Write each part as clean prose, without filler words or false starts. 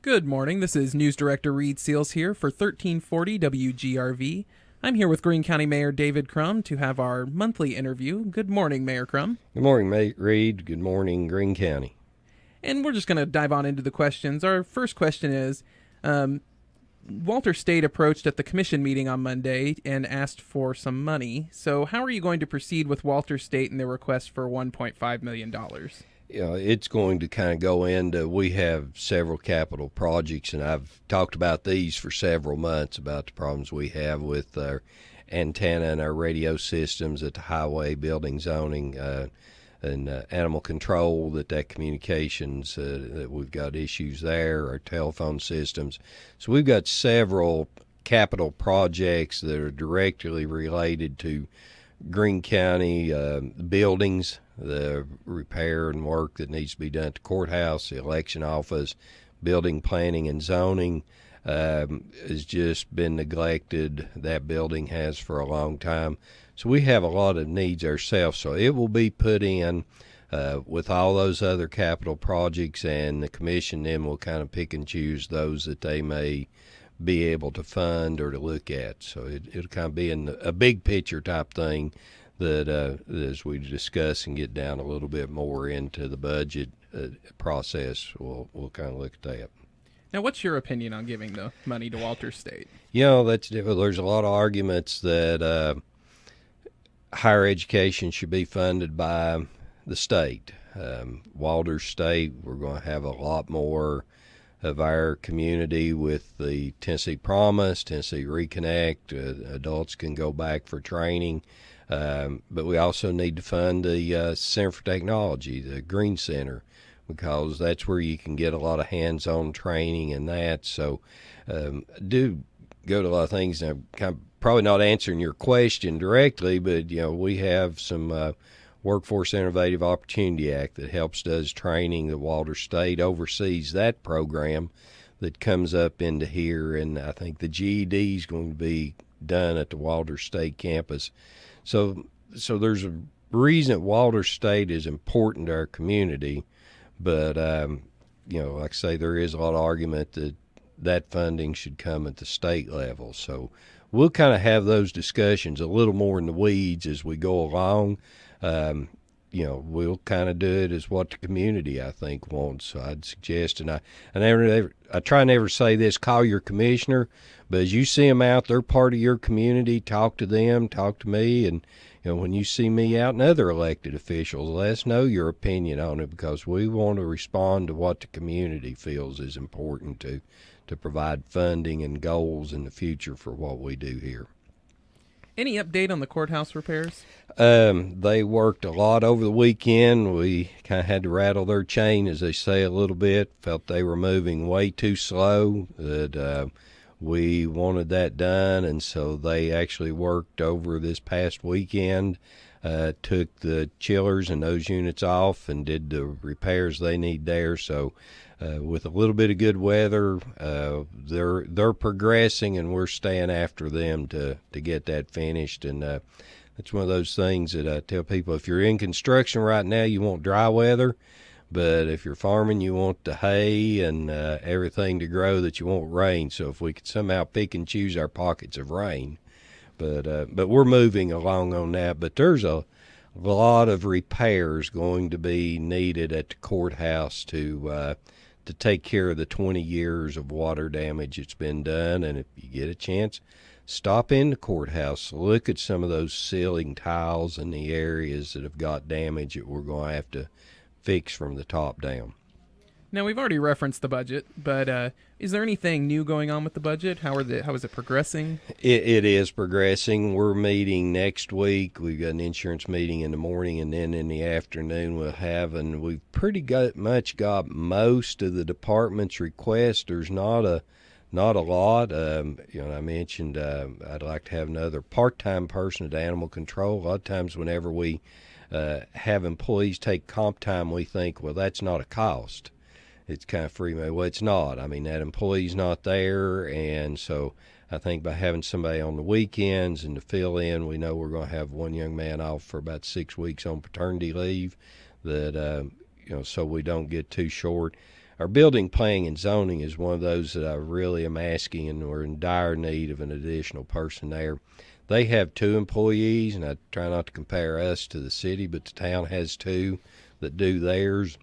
Good morning. This is News Director Reid Seals here for 1340 WGRV. I'm here with Greene County Mayor David Crum to have our monthly interview. Good morning, Mayor Crum. Good morning, Mate Reid. Good morning, Greene County. And we're just going to dive on into the questions. Our first question is, Walter State approached at the commission meeting on Monday and asked for some money. So how are you going to proceed with Walter State and their request for $1.5 million? It's going to kind of go into, we have several capital projects, and I've talked about these for several months about the problems we have with our antenna and our radio systems at the highway, building zoning, and animal control, that communications, that we've got issues there, our telephone systems. So we've got several capital projects that are directly related to Greene County buildings, the repair and work that needs to be done at the courthouse, the election office, building planning and zoning has just been neglected. That building has for a long time. So we have a lot of needs ourselves. So it will be put in with all those other capital projects, and the commission then will kind of pick and choose those that they may be able to fund or to look at. So it'll kind of be in a big picture type thing that as we discuss and get down a little bit more into the budget process, we'll kind of look at that. Now, what's your opinion on giving the money to Walter State? That's difficult. There's a lot of arguments that higher education should be funded by the state. Walter State, we're going to have a lot more of our community with the Tennessee Promise, Tennessee Reconnect. Adults can go back for training. But we also need to fund the Center for Technology, the Greene Center, because that's where you can get a lot of hands-on training and that. So do go to a lot of things. And I'm kind of probably not answering your question directly, but we have some Workforce Innovative Opportunity Act that helps does training. The Walter State oversees that program that comes up into here, and I think the GED is going to be done at the Walter State campus. So there's a reason Walter State is important to our community, but like I say, there is a lot of argument that funding should come at the state level. So we'll kind of have those discussions a little more in the weeds as we go along. We'll kind of do it as what the community, I think, wants. So I'd suggest, and I try never say this, call your commissioner, but as you see them out, they're part of your community, talk to them, talk to me, and when you see me out and other elected officials, let us know your opinion on it, because we want to respond to what the community feels is important to provide funding and goals in the future for what we do here. Any update on the courthouse repairs? They worked a lot over the weekend. We kind of had to rattle their chain, as they say, a little bit. Felt they were moving way too slow, that we wanted that done, and so they actually worked over this past weekend, took the chillers and those units off and did the repairs they need there. So with a little bit of good weather, they're progressing, and we're staying after them to get that finished. And it's one of those things that I tell people, if you're in construction right now, you want dry weather, but if you're farming, you want the hay and everything to grow, that you want rain. So if we could somehow pick and choose our pockets of rain, but we're moving along on that. But there's a lot of repairs going to be needed at the courthouse to take care of the 20 years of water damage that's been done. And if you get a chance, stop in the courthouse, look at some of those ceiling tiles in the areas that have got damage that we're going to have to fix from the top down. Now, we've already referenced the budget, but is there anything new going on with the budget? How is it progressing? It is progressing. We're meeting next week. We've got an insurance meeting in the morning, and then in the afternoon and we've pretty much got most of the department's requests. There's not a lot. I mentioned I'd like to have another part-time person at animal control. A lot of times whenever we have employees take comp time, we think, well, that's not a cost. It's kind of free money. Well, it's not. I mean, that employee's not there, and so I think by having somebody on the weekends and to fill in, we know we're going to have one young man off for about 6 weeks on paternity leave, that so we don't get too short. our building planning and zoning is one of those that I really am asking, and we're in dire need of an additional person there. They have 2 employees, and I try not to compare us to the city, but the town has 2 that do theirs.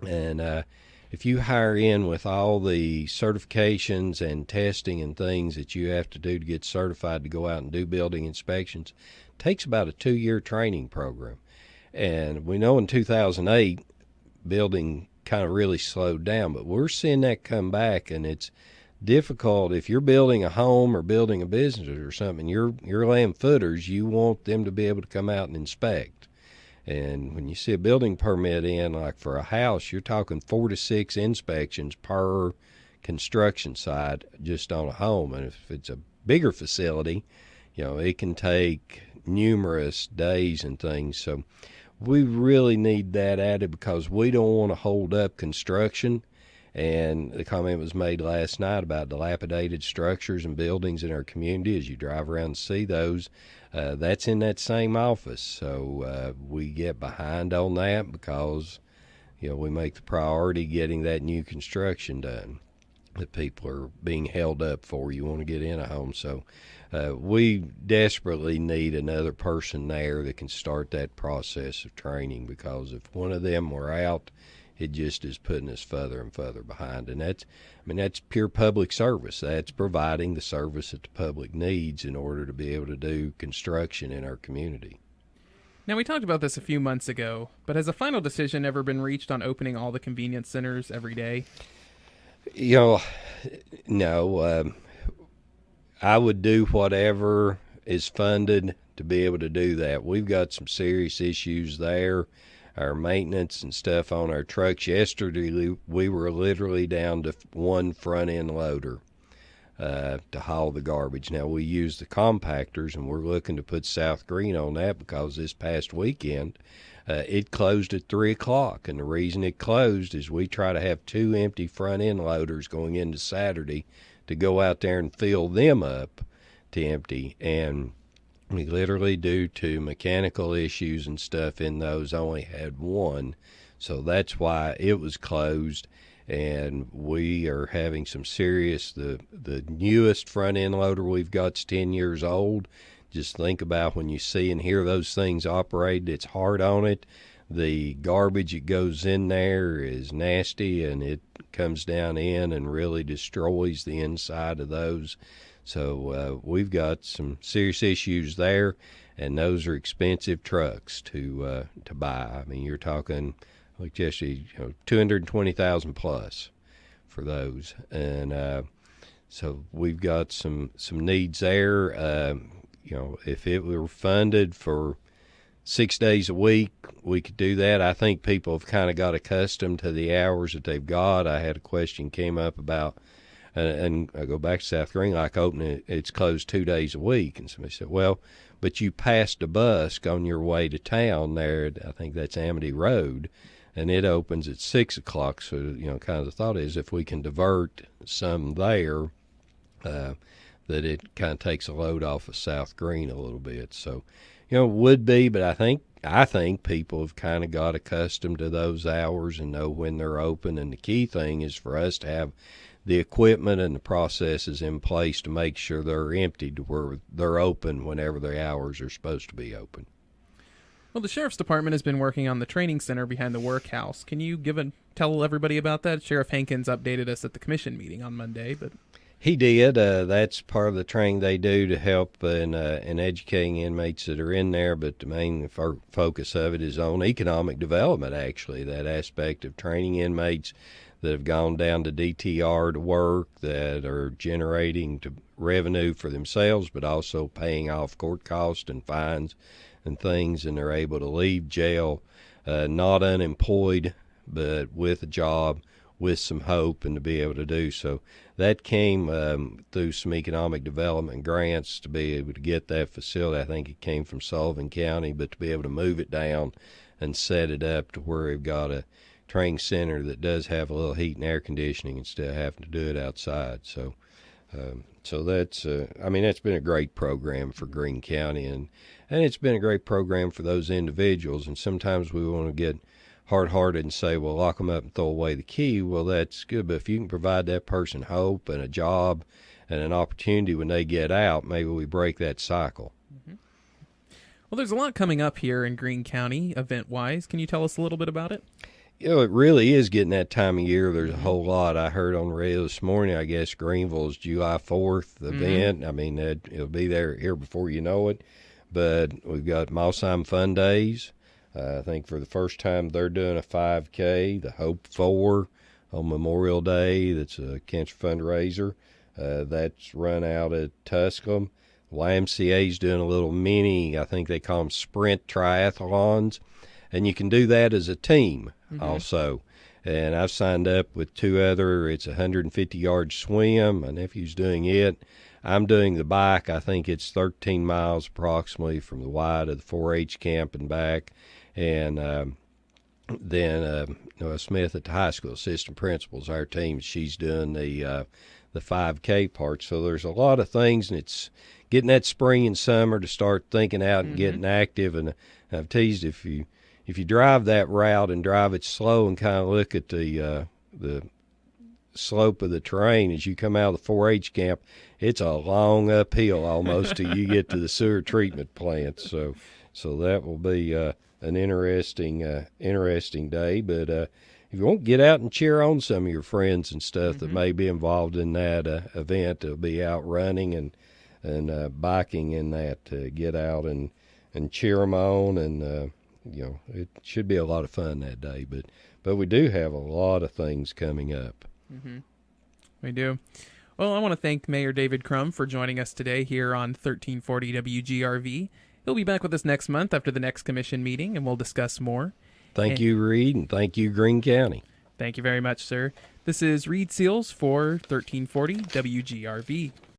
And if you hire in with all the certifications and testing and things that you have to do to get certified to go out and do building inspections, it takes about a 2-year training program. And we know in 2008, building kind of really slowed down, but we're seeing that come back, and it's difficult. If you're building a home or building a business or something, you're laying footers, you want them to be able to come out and inspect. And when you see a building permit in, like for a house, you're talking 4 to 6 inspections per construction site just on a home. And if it's a bigger facility, it can take numerous days and things. So we really need that added because we don't want to hold up construction. And the comment was made last night about dilapidated structures and buildings in our community. As you drive around and see those, that's in that same office. So we get behind on that because, we make the priority getting that new construction done that people are being held up for. You want to get in a home. So we desperately need another person there that can start that process of training, because if one of them were out, it just is putting us further and further behind. And that's pure public service. That's providing the service that the public needs in order to be able to do construction in our community. Now, we talked about this a few months ago, but has a final decision ever been reached on opening all the convenience centers every day? No. I would do whatever is funded to be able to do that. We've got some serious issues there. Our maintenance and stuff on our trucks. Yesterday, we were literally down to 1 front-end loader to haul the garbage. Now, we use the compactors, and we're looking to put South Greene on that because this past weekend, it closed at 3 o'clock. And the reason it closed is we try to have 2 empty front-end loaders going into Saturday to go out there and fill them up to empty. And we literally, due to mechanical issues and stuff in those, only had 1. So that's why it was closed. And we are having some serious, the newest front end loader we've got's 10 years old. Just think about when you see and hear those things operate, it's hard on it. The garbage that goes in there is nasty, and it comes down in and really destroys the inside of those. So we've got some serious issues there, and those are expensive trucks to buy. I mean, you're talking like just $220,000 plus for those, and so we've got some needs there. If it were funded for 6 days a week, we could do that. I think people have kind of got accustomed to the hours that they've got. I had a question came up about. And I go back to South Greene, like opening it's closed 2 days a week. And somebody said, well, but you passed a bus on your way to town there. I think that's Amity Road, and it opens at 6 o'clock. So, kind of the thought is if we can divert some there, that it kind of takes a load off of South Greene a little bit. So, would be, but I think people have kind of got accustomed to those hours and know when they're open. And the key thing is for us to have the equipment and the processes in place to make sure they're emptied to where they're open whenever the hours are supposed to be open. Well, the Sheriff's Department has been working on the training center behind the workhouse. Can you tell everybody about that? Sheriff Hankins updated us at the commission meeting on Monday, but he did. That's part of the training they do to help in educating inmates that are in there, but the main focus of it is on economic development, actually, that aspect of training inmates that have gone down to DTR to work, that are generating revenue for themselves, but also paying off court costs and fines and things, and they're able to leave jail not unemployed, but with a job, with some hope, and to be able to do so. That came through some economic development grants to be able to get that facility. I think it came from Sullivan County, but to be able to move it down and set it up to where we've got a training center that does have a little heat and air conditioning instead of having to do it outside. So that's that's been a great program for Greene County, and it's been a great program for those individuals. And sometimes we want to get hard-hearted and say, well, lock them up and throw away the key. Well, that's good, but if you can provide that person hope and a job and an opportunity when they get out, maybe we break that cycle. Mm-hmm. Well, there's a lot coming up here in Greene County, event-wise. Can you tell us a little bit about it? It really is getting that time of year. There's a whole lot. I heard on the radio this morning, I guess Greeneville's July 4th event. I mean, it'll be there here before you know it. But we've got Malsheim Fun Days. I think for the first time they're doing a 5K, the Hope 4 on Memorial Day. That's a cancer fundraiser. That's run out at Tusculum. YMCA's doing a little mini, I think they call them sprint triathlons. And you can do that as a team also. And I've signed up with two other. It's a 150-yard swim. My nephew's doing it. I'm doing the bike. I think it's 13 miles approximately from the Y to the 4-H camp and back. And then Noah Smith at the high school, assistant principal, is our team. She's doing the 5K part. So there's a lot of things, and it's getting that spring and summer to start thinking out and getting active. And I've teased, if you drive that route and drive it slow and kind of look at the slope of the terrain as you come out of the 4-H camp, it's a long uphill almost till you get to the sewer treatment plant. So that will be an interesting day. But if you want to get out and cheer on some of your friends and stuff that may be involved in that event, they'll be out running and biking in that, to get out and cheer them on. And it should be a lot of fun that day. But we do have a lot of things coming up. We do. Well, I want to thank Mayor David Crum for joining us today here on 1340 WGRV. He'll be back with us next month after the next commission meeting, and we'll discuss more. Thank you, Reid, and thank you, Greene County. Thank you very much, sir. This is Reid Seals for 1340 WGRV.